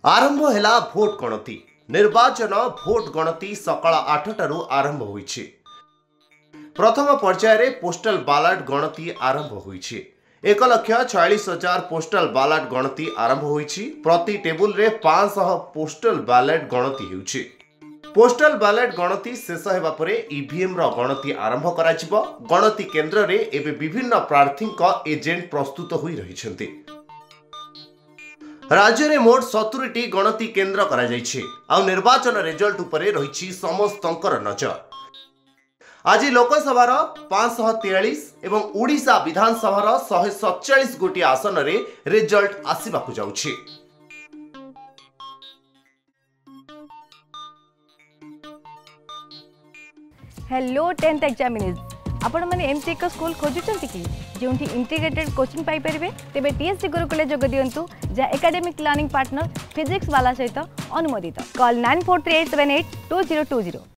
आरंभ है भोट गणति निर्वाचन भोट गणति सकाळ 8टारू आरंभ होईछि। प्रथम पर्याय पोस्टल बालाट गणति आरंभ होईछि। 1,46,000 पोस्टल बालाट गणति आरंभ होईछि। प्रति टेबुल रे 500 पोस्टल बालेट गणति हेउछि। पोस्टल बालेट गणति शेष हेबा परे ईवीएम रो गणति आरंभ कराजिबो। गणति केंद्र रे एबे विभिन्न प्रार्थी एजेंट प्रस्तुत होई रहिछन्ति। राज्य में मोट 70टी गणति केन्द्र करा जायछि। आउ निर्वाचन रिजल्ट उपरे रहिछि समस्तंकर नजर। आज लोकसभा 543 एवं ओडिशा विधानसभा 147 गोटी आसन रे रिजल्ट आसिबाकु जाउछि। हेलो 10th एग्जामिनीज आपण माने एमसी एक स्कूल खोजुचंती कि जोंठी इंटीग्रेटेड कोचिंग पाई परिबे तेबे टीएससी गुरुकुल जोग दियंतु जा एकेडमिक लर्निंग पार्टनर फिजिक्स वाला सहित अनुमोदित। कॉल 9438782020।